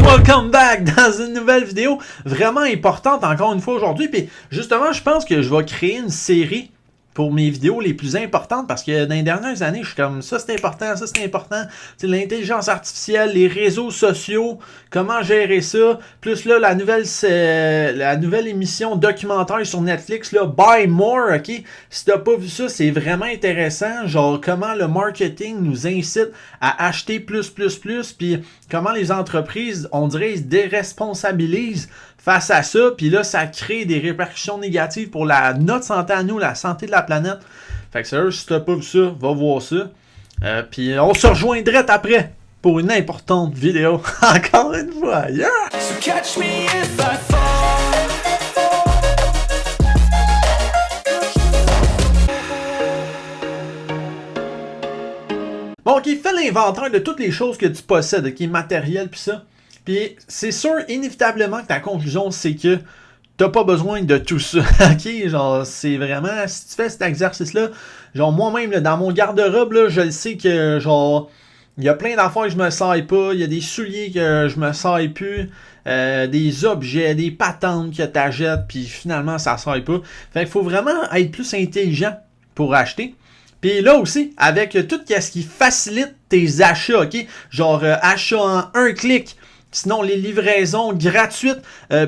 welcome back dans une nouvelle vidéo vraiment importante encore une fois aujourd'hui. Puis justement, je pense que je vais créer une série pour mes vidéos les plus importantes parce que dans les dernières années, je suis comme ça c'est important, ça c'est important. Tu sais, l'intelligence artificielle, les réseaux sociaux, comment gérer ça. Plus là, la nouvelle émission documentaire sur Netflix, là, Buy More, ok? Si t'as pas vu ça, c'est vraiment intéressant. Genre, comment le marketing nous incite à acheter plus, puis comment les entreprises, on dirait, ils se déresponsabilisent face à ça, puis là, ça crée des répercussions négatives pour notre santé à nous, la santé de la planète. Fait que sérieux, si t'as pas vu ça, va voir ça. Puis on se rejoint direct après pour une importante vidéo. Encore une fois, yeah! So catch me if I fall. Bon, ok, fais l'inventaire de toutes les choses que tu possèdes, ok, matériel pis ça. Puis c'est sûr, inévitablement, que ta conclusion, c'est que t'as pas besoin de tout ça, ok? Genre, c'est vraiment, si tu fais cet exercice-là, genre, moi-même, là, dans mon garde-robe, là, je le sais que, genre, il y a plein d'affaires que je me sers pas, il y a des souliers que je me sers plus, des objets, des patentes que t'achètes, puis finalement, ça sert pas. Fait qu'il faut vraiment être plus intelligent pour acheter. Puis là aussi, avec tout ce qui facilite tes achats, ok? Genre, achat en un clic. Sinon, les livraisons gratuites,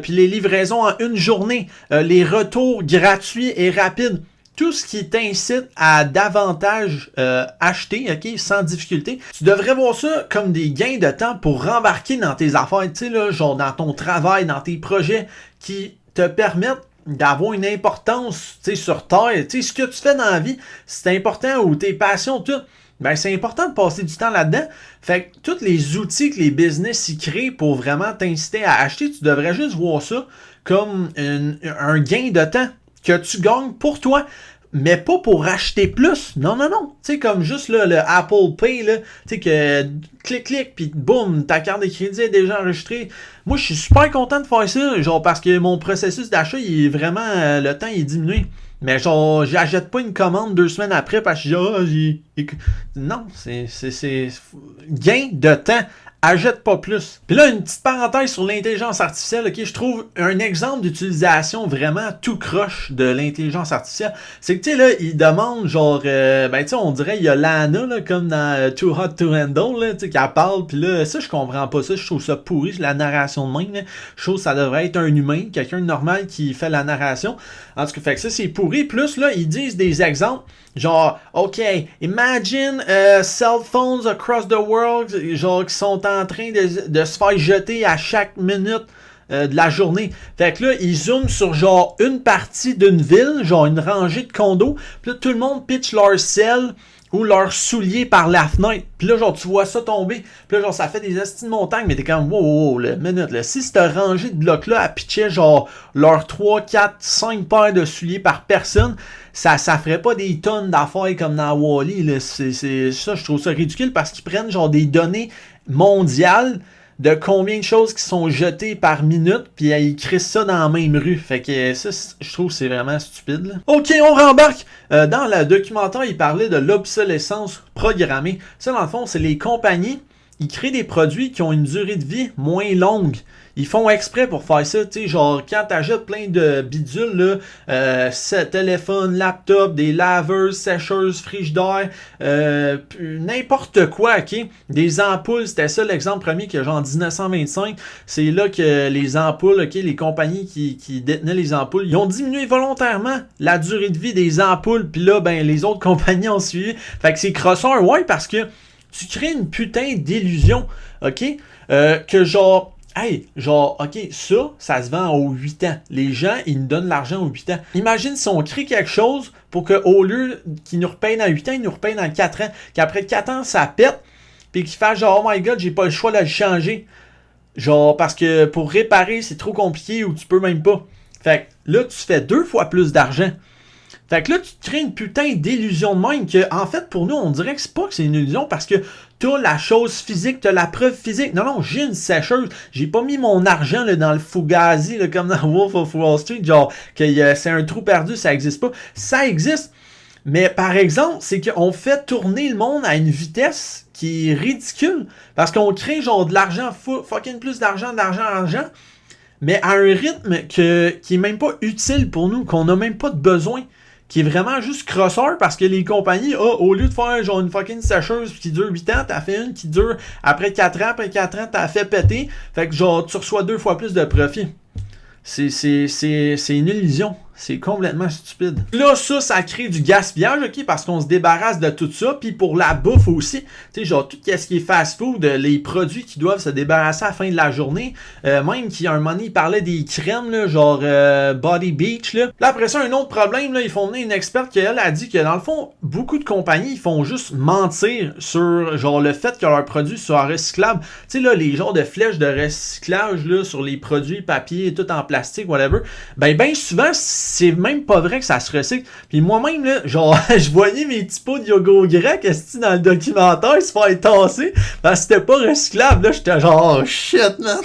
puis les livraisons en une journée, les retours gratuits et rapides. Tout ce qui t'incite à davantage acheter, ok, sans difficulté. Tu devrais voir ça comme des gains de temps pour rembarquer dans tes affaires, tu sais, là, genre dans ton travail, dans tes projets qui te permettent d'avoir une importance, tu sais, sur Terre. Tu sais, ce que tu fais dans la vie, c'est important, ou tes passions, tout. Ben, c'est important de passer du temps là-dedans. Fait que tous les outils que les business y créent pour vraiment t'inciter à acheter, tu devrais juste voir ça comme un gain de temps que tu gagnes pour toi, mais pas pour acheter plus. Non. Tu sais, comme juste là, le Apple Pay, là, tu sais, que clic, puis boum, ta carte de crédit est déjà enregistrée. Moi, je suis super content de faire ça, genre, parce que mon processus d'achat, il est vraiment, le temps, il est diminué. Mais genre, j'achète pas une commande 2 semaines après parce que non, c'est gain de temps. Achète pas plus. Puis là, une petite parenthèse sur l'intelligence artificielle, ok, je trouve un exemple d'utilisation vraiment tout croche de l'intelligence artificielle. C'est que, tu sais, là, il demande, genre, ben, tu sais, on dirait, il y a Lana, là, comme dans Too Hot to Handle, là, tu sais, qu'elle parle, puis là, ça, je comprends pas ça, je trouve ça pourri, la narration de même, là. Je trouve que ça devrait être un humain, quelqu'un de normal qui fait la narration. En tout cas, fait que ça, c'est pourri. Plus, là, ils disent des exemples. Genre, OK, imagine cell phones across the world, genre, qui sont en train de se faire jeter à chaque minute de la journée. Fait que là, ils zooment sur genre une partie d'une ville, genre une rangée de condos, puis là, tout le monde pitch leur sel ou leurs souliers par la fenêtre. Puis là, genre, tu vois ça tomber. Puis là, genre, ça fait des estis de montagne, mais t'es comme, wow, là, minute, là. Si cette rangée de blocs-là, elle pitchait, genre, leurs 3, 4, 5 paires de souliers par personne, ça ferait pas des tonnes d'affaires comme dans Wall-E, là. C'est ça, je trouve ça ridicule parce qu'ils prennent, genre, des données mondiales de combien de choses qui sont jetées par minute, puis ils crissent ça dans la même rue. Fait que ça, je trouve que c'est vraiment stupide, là. Ok, on rembarque! Dans le documentaire, il parlait de l'obsolescence programmée. Ça, dans le fond, c'est les compagnies, ils créent des produits qui ont une durée de vie moins longue. Ils font exprès pour faire ça, tu sais, genre quand t'achètes plein de bidules, là, téléphone, laptop, des laveuses, sécheuses, frigidaires, n'importe quoi, ok? Des ampoules, c'était ça l'exemple premier que genre en 1925, c'est là que les ampoules, ok, les compagnies qui détenaient les ampoules, ils ont diminué volontairement la durée de vie des ampoules, puis là, ben, les autres compagnies ont suivi. Fait que c'est crosseur, ouais, parce que tu crées une putain d'illusion, ok? Que genre, hey, genre, ok, ça se vend aux 8 ans. Les gens, ils nous donnent l'argent aux 8 ans. Imagine si on crée quelque chose pour qu'au lieu qu'ils nous repayent dans 8 ans, ils nous repayent dans 4 ans. Qu'après 4 ans, ça pète, puis qu'ils fassent genre, oh my god, j'ai pas le choix de le changer. Genre, parce que pour réparer, c'est trop compliqué ou tu peux même pas. Fait que là, tu fais 2 fois plus d'argent. Fait que là, tu te crées une putain d'illusion de même que, en fait, pour nous, on dirait que c'est pas que c'est une illusion parce que t'as la chose physique, t'as la preuve physique. Non, j'ai une sécheuse. J'ai pas mis mon argent là, dans le Fugazi, là, comme dans Wolf of Wall Street, genre, que c'est un trou perdu, ça existe pas. Ça existe. Mais par exemple, c'est qu'on fait tourner le monde à une vitesse qui est ridicule. Parce qu'on crée genre de l'argent, fucking plus d'argent, mais à un rythme qui est même pas utile pour nous, qu'on n'a même pas de besoin, qui est vraiment juste crosseur parce que les compagnies, au lieu de faire genre une fucking sécheuse qui dure 8 ans, t'as fait une qui dure après 4 ans, t'as fait péter, fait que genre tu reçois 2 fois plus de profit. C'est une illusion. C'est complètement stupide. Là, ça crée du gaspillage, ok, parce qu'on se débarrasse de tout ça. Puis pour la bouffe aussi, tu sais, genre tout ce qui est fast-food, les produits qui doivent se débarrasser à la fin de la journée. Même qu'il y a un moment, il parlait des crèmes, là, genre Body Beach. Là, après ça, un autre problème, là, ils font venir une experte qui, elle, a dit que dans le fond, beaucoup de compagnies, ils font juste mentir sur genre le fait que leurs produits soient recyclables. Tu sais, là, les genres de flèches de recyclage là, sur les produits papier, tout en plastique, whatever. Ben souvent, c'est même pas vrai que ça se recycle. Puis moi-même, là, genre, je voyais mes petits pots de yogourt grec dans le documentaire se faire tasser parce que c'était pas recyclable. Là, j'étais genre, oh shit, man.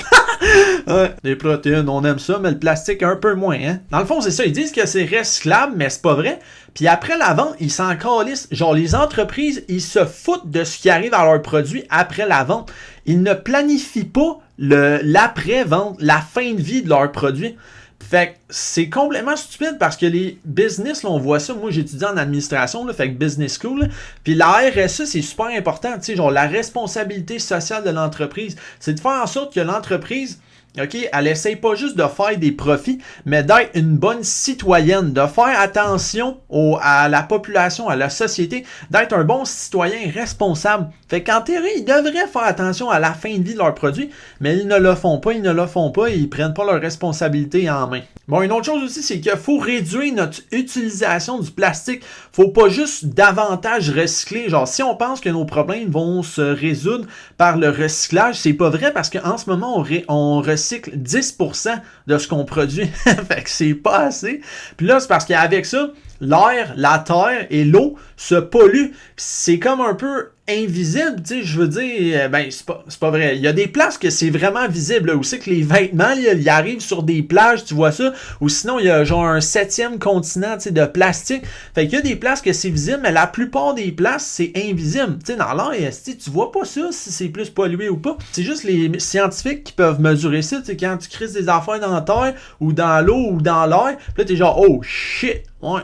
Ouais, les protéines, on aime ça, mais le plastique un peu moins, hein. Dans le fond, c'est ça. Ils disent que c'est recyclable, mais c'est pas vrai. Puis après la vente, ils s'en calissent. Genre, les entreprises, ils se foutent de ce qui arrive à leurs produits après la vente. Ils ne planifient pas l'après-vente, la fin de vie de leurs produits. Fait que c'est complètement stupide parce que les business, là, on voit ça. Moi, j'étudie en administration, là, fait que business school. Là, puis la RSE, c'est super important. Tu sais, genre la responsabilité sociale de l'entreprise. C'est de faire en sorte que l'entreprise, OK, elle essaye pas juste de faire des profits, mais d'être une bonne citoyenne, de faire attention à la population, à la société, d'être un bon citoyen responsable. Fait qu'en théorie, ils devraient faire attention à la fin de vie de leurs produits, mais ils ne le font pas, et ils prennent pas leurs responsabilités en main. Bon, une autre chose aussi, c'est qu'il faut réduire notre utilisation du plastique. Faut pas juste davantage recycler. Genre, si on pense que nos problèmes vont se résoudre par le recyclage, c'est pas vrai parce qu'en ce moment, on recycle 10% de ce qu'on produit. Fait que c'est pas assez. Puis là, c'est parce qu'avec ça, l'air, la terre et l'eau se polluent. C'est comme un peu invisible, tu sais, je veux dire, ben, c'est pas vrai. Il y a des places que c'est vraiment visible, là, où c'est que les vêtements, ils arrivent sur des plages, tu vois ça, ou sinon, il y a genre un 7e continent, tu sais, de plastique. Fait qu'il y a des places que c'est visible, mais la plupart des places, c'est invisible. Tu sais, dans l'air, tu vois pas ça, si c'est plus pollué ou pas. C'est juste les scientifiques qui peuvent mesurer ça, tu sais, quand tu crises des affaires dans la terre, ou dans l'eau, ou dans l'air, puis là, t'es genre, oh shit! Ouais,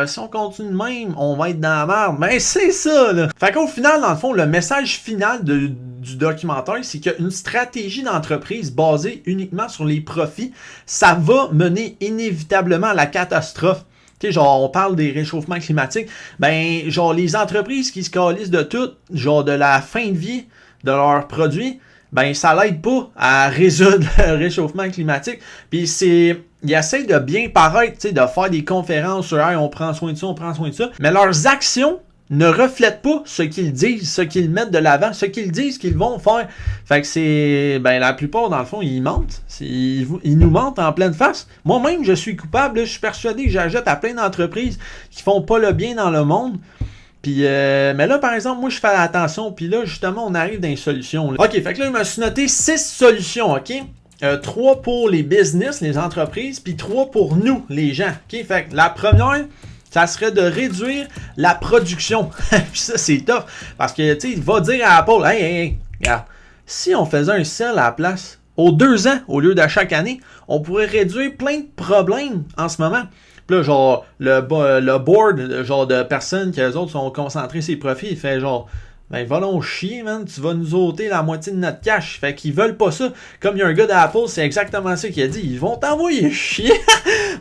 si on continue de même, on va être dans la merde. Mais c'est ça, là. Fait qu'au final, dans le fond, le message final du documentaire, c'est qu'une stratégie d'entreprise basée uniquement sur les profits, ça va mener inévitablement à la catastrophe. Tu sais, genre, on parle des réchauffements climatiques. Ben, genre, les entreprises qui se calissent de tout, genre, de la fin de vie de leurs produits, ben, ça l'aide pas à résoudre le réchauffement climatique. Puis ils essayent de bien paraître, tu sais, de faire des conférences sur hey, on prend soin de ça, mais leurs actions ne reflètent pas ce qu'ils disent, ce qu'ils mettent de l'avant, ce qu'ils disent qu'ils vont faire. Fait que c'est, ben, la plupart, dans le fond, ils mentent. Ils nous mentent en pleine face. Moi-même, je suis coupable, là, je suis persuadé que j'achète à plein d'entreprises qui font pas le bien dans le monde. Puis, mais là, par exemple, moi, je fais attention. Puis là, justement, on arrive dans les solutions. Là. OK, fait que là, je me suis noté 6 solutions, OK? 3 pour les business, les entreprises, puis 3 pour nous, les gens. OK? Fait que la première, ça serait de réduire la production. Puis ça, c'est tough. Parce que, tu sais, il va dire à Apple, hey, regarde, si on faisait un sel à la place, aux 2 ans, au lieu de chaque année, on pourrait réduire plein de problèmes en ce moment. Puis là, genre, le board, genre, de personnes qui, eux autres, sont concentrés sur les profits, il fait genre, ben, va donc chier, man, tu vas nous ôter la moitié de notre cash. Fait qu'ils veulent pas ça. Comme il y a un gars d'Apple, c'est exactement ça qu'il a dit. Ils vont t'envoyer chier.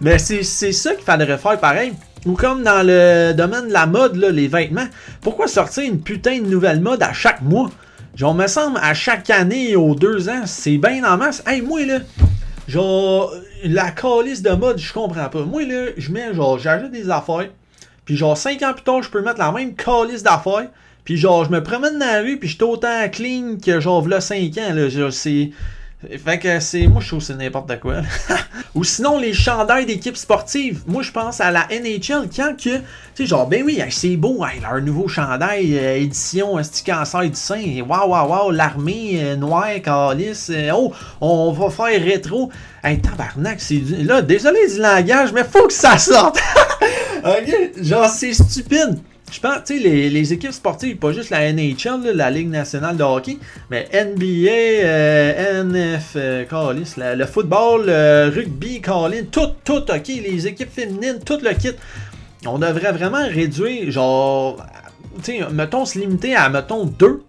Mais c'est ça qu'il faudrait faire pareil. Ou comme dans le domaine de la mode, là, les vêtements. Pourquoi sortir une putain de nouvelle mode à chaque mois? Genre, me semble, à chaque année, aux 2 ans, c'est bien en masse. Hey, moi, là, genre, la calice de mode, je comprends pas. Moi, là, j'achète des affaires. Puis genre, 5 ans plus tard, je peux mettre la même calice d'affaires. Puis genre, je me promène dans la rue, puis je suis autant clean que genre, v'là 5 ans, là. Genre, c'est... Fait que c'est... Moi, je trouve que c'est n'importe quoi. Ou sinon, les chandails d'équipes sportives. Moi, je pense à la NHL, quand que... Tu sais, genre, ben oui, c'est beau, hey, leur nouveau chandail, édition, cancer du sein. Waouh, l'armée noire, calice. Oh, on va faire rétro. Hey, tabarnak, c'est... Là, désolé du langage, mais faut que ça sorte. OK? Genre, c'est stupide. Je pense, tu sais, les équipes sportives, pas juste la NHL, là, la Ligue nationale de hockey, mais NBA, le football, rugby, tout, ok, les équipes féminines, tout le kit. On devrait vraiment réduire, genre, tu sais, mettons, se limiter à, mettons, 2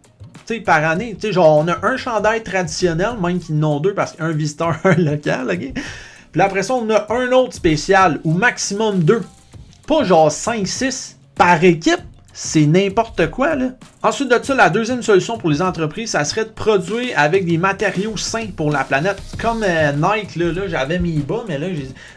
par année. Tu sais, genre, on a un chandail traditionnel, même qu'ils n'ont 2 parce qu'un visiteur, un local, ok? Puis après ça, on a un autre spécial, ou maximum 2. Pas genre 5-6 par équipe. C'est n'importe quoi, là. Ensuite de ça, la deuxième solution pour les entreprises, ça serait de produire avec des matériaux sains pour la planète. Comme Nike, là j'avais mis bas, mais là,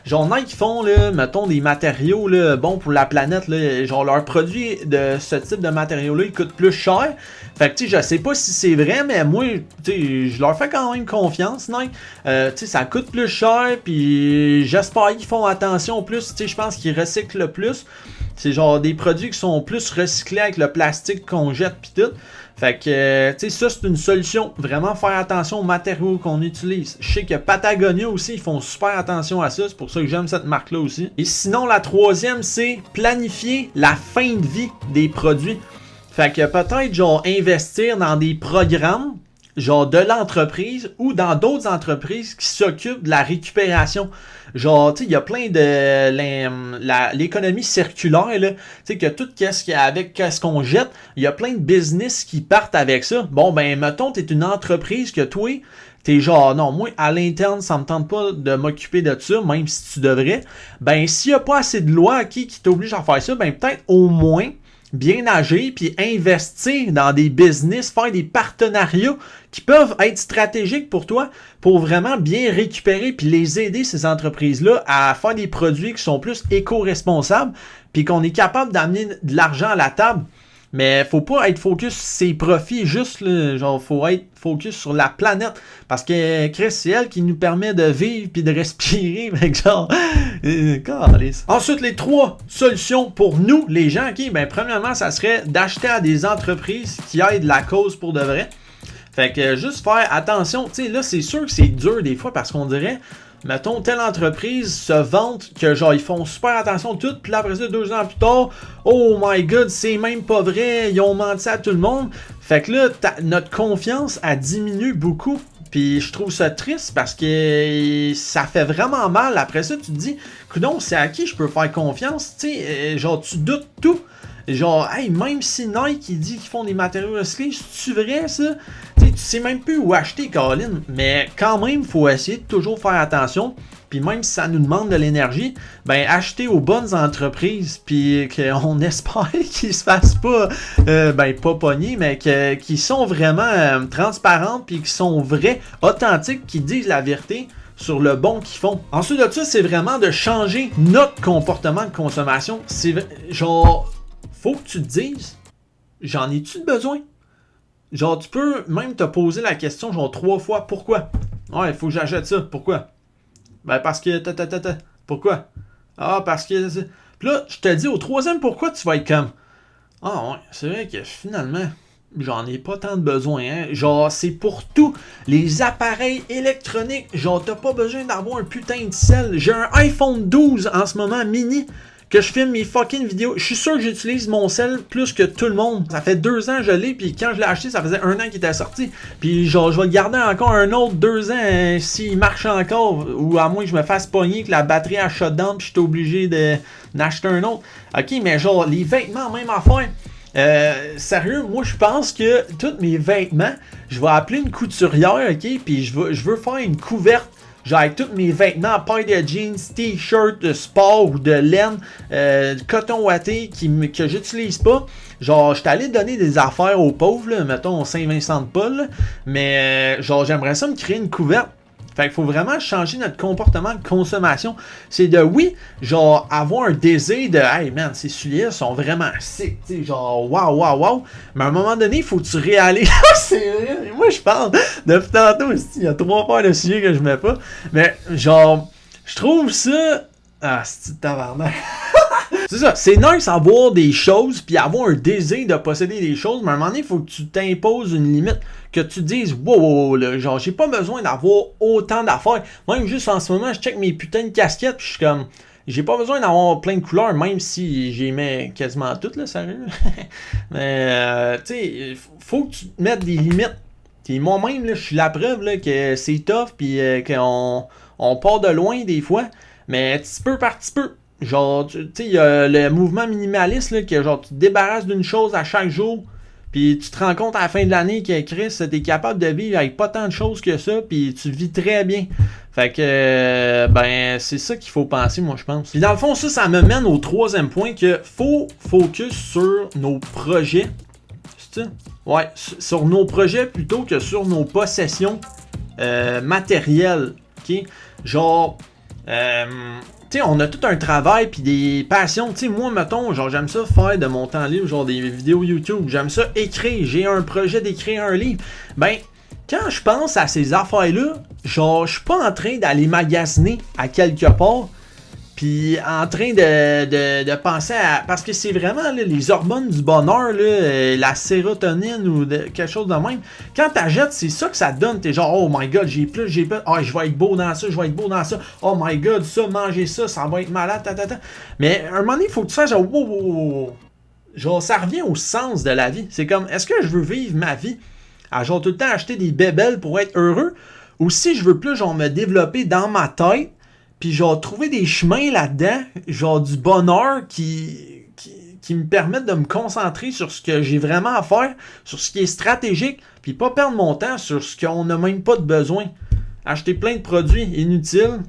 genre Nike font, là, mettons, des matériaux là, bons pour la planète. Là, genre, leurs produits de ce type de matériaux-là, ils coûtent plus cher. Fait que, tu sais, je sais pas si c'est vrai, mais moi, tu sais, je leur fais quand même confiance, Nike. Tu sais, ça coûte plus cher, puis j'espère qu'ils font attention plus. Tu sais, je pense qu'ils recyclent le plus. C'est genre des produits qui sont plus recyclés avec le plastique qu'on jette pis tout. Fait que, tu sais, ça c'est une solution. Vraiment faire attention aux matériaux qu'on utilise. Je sais que Patagonia aussi, ils font super attention à ça. C'est pour ça que j'aime cette marque-là aussi. Et sinon, la troisième, c'est planifier la fin de vie des produits. Fait que peut-être, genre, investir dans des programmes, genre, de l'entreprise ou dans d'autres entreprises qui s'occupent de la récupération. Genre, tu sais, il y a plein de l'économie circulaire, là, tu sais, que tout qu'est-ce qu'on jette, il y a plein de business qui partent avec ça. Bon, ben, mettons, t'es une entreprise que toi, t'es genre, non, moi, à l'interne, ça me tente pas de m'occuper de ça, même si tu devrais. Ben, s'il y a pas assez de lois qui t'obligent à faire ça, ben, peut-être au moins bien agir puis investir dans des business, faire des partenariats qui peuvent être stratégiques pour toi pour vraiment bien récupérer puis les aider ces entreprises-là à faire des produits qui sont plus éco-responsables puis qu'on est capable d'amener de l'argent à la table. Mais faut pas être focus sur ses profits, juste là, genre faut être focus sur la planète. Parce que Chris, c'est elle qui nous permet de vivre puis de respirer. Fait genre. Ensuite, les 3 solutions pour nous, les gens, ok, ben premièrement, ça serait d'acheter à des entreprises qui aident la cause pour de vrai. Fait que juste faire attention, tu sais, là, c'est sûr que c'est dur des fois parce qu'on dirait. Mettons, telle entreprise se vante que genre ils font super attention tout, puis là après ça, 2 ans plus tard, oh my god, c'est même pas vrai, ils ont menti à tout le monde. Fait que là, notre confiance a diminué beaucoup. Puis je trouve ça triste parce que ça fait vraiment mal. Après ça, tu te dis, coudonc, c'est à qui je peux faire confiance? Tu sais, genre tu doutes tout. Genre, hey, même si Nike il dit qu'ils font des matériaux recyclés, c'est-tu vrai ça? T'sais, tu sais même plus où acheter, Colin. Mais quand même, il faut essayer de toujours faire attention. Puis même si ça nous demande de l'énergie, ben acheter aux bonnes entreprises. Puis qu'on espère qu'ils se fassent pas, pas pogner, mais qu'ils sont vraiment transparentes. Puis qu'ils sont vrais, authentiques, qui disent la vérité sur le bon qu'ils font. Ensuite de ça, c'est vraiment de changer notre comportement de consommation. C'est genre. Faut que tu te dises, j'en ai-tu de besoin? Genre, tu peux même te poser la question, genre 3 fois, pourquoi? Ouais, il faut que j'achète ça, pourquoi? Ben, parce que, pourquoi? Ah, parce que... Puis là, je te dis, au 3e pourquoi, tu vas être comme, ah ouais, c'est vrai que finalement, j'en ai pas tant de besoin, hein. Genre, c'est pour tout. Les appareils électroniques, genre, t'as pas besoin d'avoir un putain de sel. J'ai un iPhone 12 en ce moment, mini, que je filme mes fucking vidéos. Je suis sûr que j'utilise mon sel plus que tout le monde. Ça fait 2 ans que je l'ai, puis quand je l'ai acheté, ça faisait 1 an qu'il était sorti. Puis genre, je vais le garder encore un autre 2 ans s'il marche encore, ou à moins que je me fasse pogner, que la batterie a shutdown, puis je suis obligé d'acheter un autre. Ok, mais genre, les vêtements, même affaire. Sérieux, moi je pense que tous mes vêtements, je vais appeler une couturière, ok, puis je veux faire une couverte. Genre avec tous mes vêtements, paire de jeans, t-shirt de sport ou de laine, coton ouaté que j'utilise pas. Genre, je suis allé donner des affaires aux pauvres, là, mettons au Saint-Vincent-de-Paul, mais genre j'aimerais ça me créer une couverte. Fait qu'il faut vraiment changer notre comportement de consommation. C'est de, oui, genre, avoir un désir de, hey man, ces souliers sont vraiment sick, tu sais, genre, wow. Mais à un moment donné, il faut que tu réalises. C'est vrai, moi je parle depuis tantôt, il y a 3 paires de souliers que je mets pas. Mais, genre, je trouve ça. Ah, c'est tabarnak. C'est ça, c'est nice avoir des choses puis avoir un désir de posséder des choses, mais à un moment donné, il faut que tu t'imposes une limite, que tu te dises wow, là, genre j'ai pas besoin d'avoir autant d'affaires. Même juste en ce moment, je check mes putains de casquettes puis je suis comme J'ai pas besoin d'avoir plein de couleurs, même si j'y mets quasiment toutes, là, sérieux. Mais, tu sais, faut que tu te mettes des limites. Puis moi-même, là, je suis la preuve là, que c'est tough, puis qu'on part de loin des fois, mais petit peu par petit peu. Genre, tu sais, il y a le mouvement minimaliste, là, que genre, tu te débarrasses d'une chose à chaque jour, puis tu te rends compte à la fin de l'année que Chris, t'es capable de vivre avec pas tant de choses que ça, puis tu vis très bien. Fait que, ben, c'est ça qu'il faut penser, moi, je pense. Puis dans le fond, ça me mène au troisième point, que faut focus sur nos projets. C'est ça? Ouais, sur nos projets plutôt que sur nos possessions matérielles. OK? Genre, tu sais, on a tout un travail puis des passions. Tu sais, moi, mettons, genre, j'aime ça faire de mon temps libre, genre des vidéos YouTube. J'aime ça écrire. J'ai un projet d'écrire un livre. Ben, quand je pense à ces affaires-là, genre, je suis pas en train d'aller magasiner à quelque part. Puis en train de penser à... Parce que c'est vraiment là, les hormones du bonheur, là, la sérotonine ou quelque chose de même. Quand t'achètes, c'est ça que ça donne. T'es genre, oh my god, j'ai plus. Oh, je vais être beau dans ça, je vais être beau dans ça. Oh my god, ça, manger ça, ça va être malade, ta. Mais à un moment donné, il faut que tu fasses genre, wow. Genre, ça revient au sens de la vie. C'est comme, est-ce que je veux vivre ma vie à genre tout le temps acheter des bébelles pour être heureux? Ou si je veux plus, genre, me développer dans ma tête, puis genre trouver des chemins là-dedans, genre du bonheur qui me permettent de me concentrer sur ce que j'ai vraiment à faire, sur ce qui est stratégique, puis pas perdre mon temps sur ce qu'on n'a même pas de besoin. Acheter plein de produits inutiles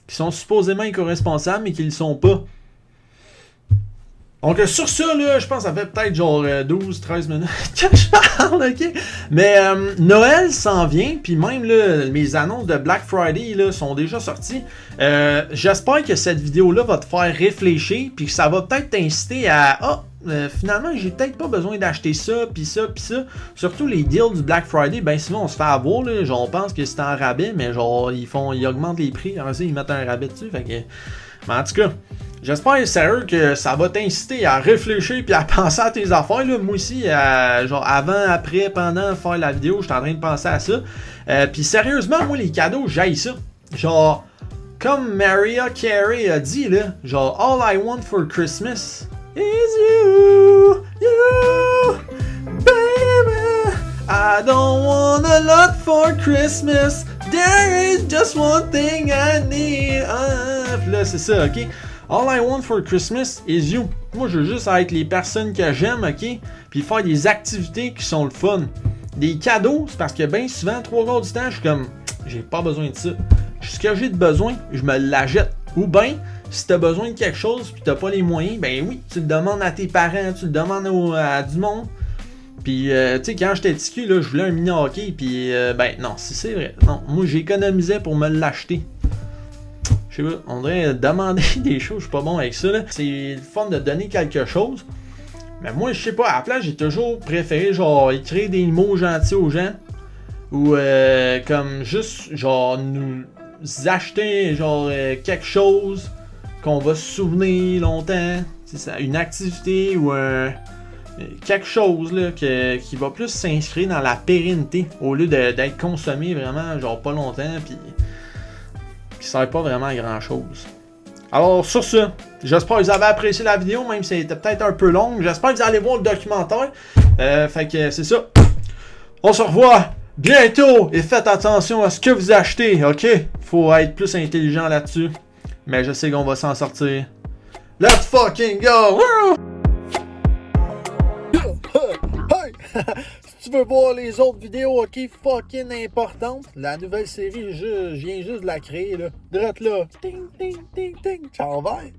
qui sont supposément éco-responsables mais qui ne le sont pas. Donc sur ça, là, je pense que ça fait peut-être genre 12-13 minutes que je parle, ok? Mais Noël s'en vient, puis même là, mes annonces de Black Friday là, sont déjà sorties. J'espère que cette vidéo-là va te faire réfléchir, puis que ça va peut-être t'inciter à... finalement, j'ai peut-être pas besoin d'acheter ça, puis ça, puis ça. Surtout les deals du Black Friday, ben sinon on se fait avoir, là. Genre on pense que c'est en rabais, mais genre ils augmentent les prix, après ça ils mettent un rabais dessus, fait que... Mais en tout cas... J'espère sérieux que ça va t'inciter à réfléchir puis à penser à tes affaires. Là. Moi aussi, genre avant, après, pendant faire la vidéo, j'étais en train de penser à ça. Puis sérieusement, moi les cadeaux, j'haïs ça. Genre, comme Mariah Carey a dit là, genre All I want for Christmas is you, baby. I don't want a lot for Christmas. There is just one thing I need. Puis là, c'est ça, ok? All I want for Christmas is you. Moi, je veux juste être les personnes que j'aime, ok? Puis faire des activités qui sont le fun. Des cadeaux, c'est parce que bien souvent, 3/4 du temps, je suis comme, j'ai pas besoin de ça. Ce que j'ai de besoin, je me l'achète. Ou bien, si t'as besoin de quelque chose puis t'as pas les moyens, ben oui, tu le demandes à tes parents, tu le demandes à du monde. Puis, tu sais, quand j'étais petit cul, là, je voulais un mini hockey, puis, ben non, si c'est vrai. Non, moi, j'économisais pour me l'acheter. Je sais pas, on devrait demander des choses, je suis pas bon avec ça, là. C'est le fun de donner quelque chose. Mais moi, je sais pas, à la place, j'ai toujours préféré, genre, écrire des mots gentils aux gens. Ou, comme, juste, genre, nous acheter, genre, quelque chose qu'on va se souvenir longtemps. C'est ça, une activité ou quelque chose, là, qui va plus s'inscrire dans la pérennité. Au lieu d'être consommé vraiment, genre, pas longtemps, puis... qui ne sert pas vraiment à grand chose. Alors sur ce, j'espère que vous avez apprécié la vidéo, même si elle était peut-être un peu longue. J'espère que vous allez voir le documentaire. Fait que c'est ça. On se revoit bientôt et faites attention à ce que vous achetez, ok? Faut être plus intelligent là-dessus. Mais je sais qu'on va s'en sortir. Let's fucking go! Woo! Si tu veux voir les autres vidéos, ok, fucking importantes, la nouvelle série, je viens juste de la créer, là. Drette là. Ting, ting, ting, ting. Ciao, bye!